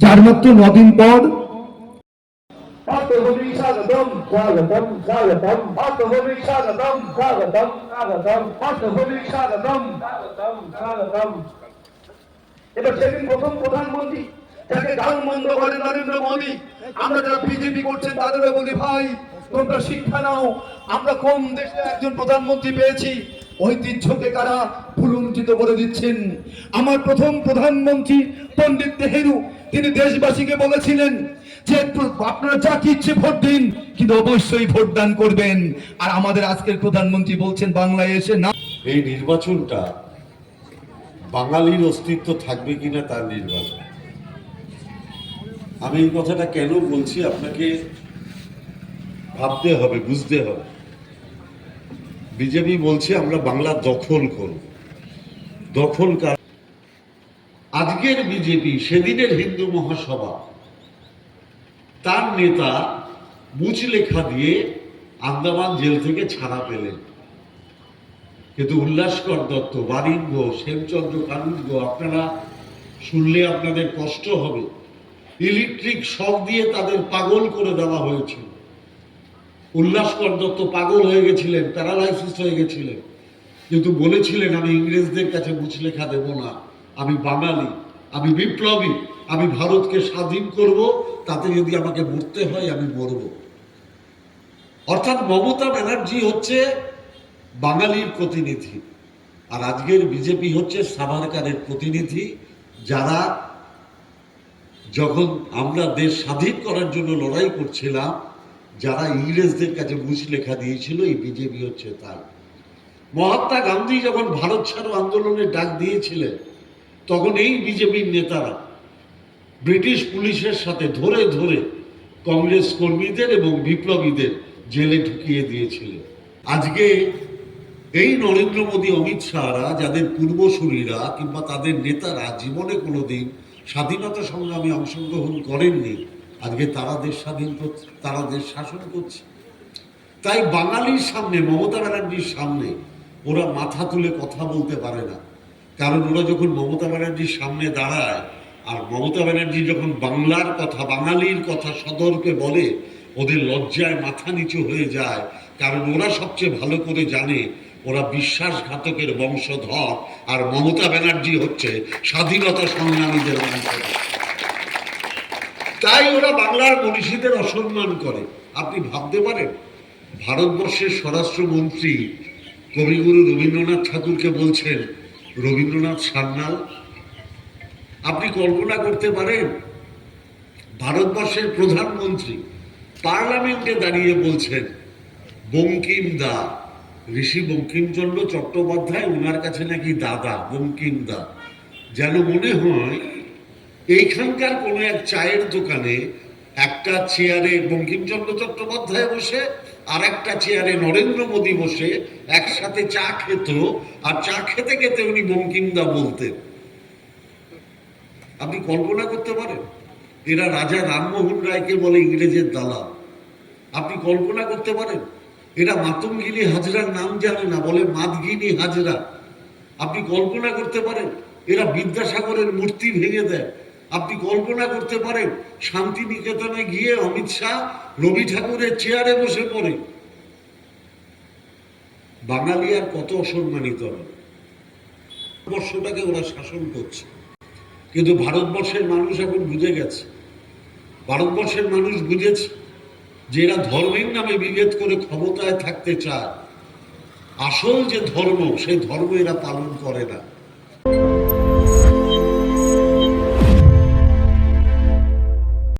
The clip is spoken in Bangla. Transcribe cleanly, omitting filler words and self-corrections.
যার মাত্র 9 দিন পর এবার সেদিন প্রথম প্রধানমন্ত্রী যাকে গালমন্দ করে নরেন্দ্র মোদী, আমরা যারা বিজেপি করছেন তাদেরও বলি, ভাই তোমরা শিক্ষা নাও, আমরা কম দেশে একজন প্রধানমন্ত্রী পেয়েছি, ঐতিহ্যকে কারা ভুলুণ্ঠিত করে দিচ্ছেন। আমার প্রথম প্রধানমন্ত্রী পণ্ডিত নেহেরু, তিনি দেশবাসীকে বলেছিলেন যে আপনারা যা ইচ্ছে ভোট দিন, কিন্তু অবশ্যই ভোট দান করবেন। আর আমাদের আজকের প্রধানমন্ত্রী বলছেন বাংলায় এসে না। এই নির্বাচনটা বাঙালির অস্তিত্ব থাকবে কিনা তার নির্বাচন। আমি এই কথাটা কেন বলছি আপনাকে ভাবতে হবে, বুঝতে হবে। বিজেপি বলছে আমরা বাংলা দখল করব। দখল কার? আজকের বিজেপি সেদিনের হিন্দু মহাসভা, তার নেতা মুচলেখা দিয়ে আন্দামান জেল থেকে ছাড়া পেলেন, কিন্তু উল্লাসকর দত্ত, বারিঙ্গ, শ্যামচন্দ্র কানুনগো, আপনারা শুনলে আপনাদের কষ্ট হবে, ইলেকট্রিক শক দিয়ে তাদের পাগল করে দেওয়া হয়েছিল। উল্লাসকর দত্ত পাগল হয়ে গেছিলেন, প্যারালাইসিস হয়ে গেছিলেন, কিন্তু বলেছিলেন আমি ইংরেজদের কাছে মুচলেখা দেব না, আমি বাঙালি, আমি বিপ্লবী, আমি ভারতকে স্বাধীন করব, তাতে যদি আমাকে মরতে হয় আমি মরব। অর্থাৎ মমতা ব্যানার্জি হচ্ছে বাঙালির প্রতিনিধি, আর আজকের বিজেপি হচ্ছে সাভারকারের প্রতিনিধি, যারা যখন আমরা দেশ স্বাধীন করার জন্য লড়াই করছিলাম, যারা ইংরেজদের কাছে মুচলেখা দিয়েছিল, এই বিজেপি হচ্ছে তাই। মহাত্মা গান্ধী যখন ভারত ছাড়ো আন্দোলনের ডাক দিয়েছিলেন, তখন এই বিজেপির নেতারা ব্রিটিশ পুলিশের সাথে ধরে ধরে কংগ্রেস কর্মীদের এবং বিপ্লবীদের জেলে ঢুকিয়ে দিয়েছিলেন। আজকে এই নরেন্দ্র মোদী, অমিত শাহরা, যাদের পূর্বসূরীরা কিংবা তাদের নেতারা জীবনে কোনোদিন স্বাধীনতা সংগ্রামে অংশগ্রহণ করেননি, আজকে তারা দেশ স্বাধীন করছে, তারা দেশ শাসন করছে। তাই বাঙালির সামনে, মমতা ব্যানার্জির সামনে ওরা মাথা তুলে কথা বলতে পারে না। কারণ ওরা যখন মমতা ব্যানার্জির সামনে দাঁড়ায়, আর মমতা ব্যানার্জি যখন বাংলার কথা, বাঙালির কথা সদর্পে বলে, ওদের লজ্জায় মাথা নিচু হয়ে যায়। কারণ ওরা সবচেয়ে ভালো করে জানে ওরা বিশ্বাসঘাতকের বংশধর, আর মমতা ব্যানার্জি হচ্ছে স্বাধীনতা সংগ্রামীদের বংশধর। তাই ওরা বাংলার মনীষীদের অসম্মান করে। আপনি ভাবতে পারেন ভারতবর্ষের স্বরাষ্ট্রমন্ত্রী কবিগুরু রবীন্দ্রনাথ ঠাকুরকে বলছেন রবীন্দ্রনাথ সান্যাল। আপনি কল্পনা করতে পারেন ভারতবর্ষের প্রধানমন্ত্রী পার্লামেন্টে দাঁড়িয়ে বলছেন বঙ্কিম দা, ঋষি বঙ্কিমচন্দ্র চট্টোপাধ্যায়, ওনার কাছে নাকি দাদা, বঙ্কিম দা। যেন মনে হয় এইখানকার কোনো এক চায়ের দোকানে একটা চেয়ারে বঙ্কিমচন্দ্র চট্টোপাধ্যায় বসে, আর একটা চেয়ারে নরেন্দ্র মোদী বসে একসাথে চা খেত, আর চা খেতে খেতে উনি বঙ্কিমদা বলতেন। আপনি কল্পনা করতে পারেন? এরা রাজা রামমোহন রায়কে বলে ইংরেজের দালাল। আপনি কল্পনা করতে পারেন? এরা মাতঙ্গিনী হাজরার নাম জানে না, বলে মাতগিনী হাজরা। আপনি কল্পনা করতে পারেন? এরা বিদ্যাসাগরের মূর্তি ভেঙে দেয়। আপনি কল্পনা করতে পারেন শান্তিনিকেতনে গিয়ে অমিত শাহ রবি ঠাকুরের চেয়ারে বসে পড়ে? বাঙালি আর কত অসম্মানিত হবে। ভারতবর্ষটাকে ওরা শাসন করছে, কিন্তু ভারতবর্ষের মানুষ এখন বুঝে গেছে। ভারতবর্ষের মানুষ বুঝেছে যে এরা ধর্মের নামে বিভেদ করে ক্ষমতায় থাকতে চায়। আসল যে ধর্ম, সেই ধর্ম এরা পালন করে না।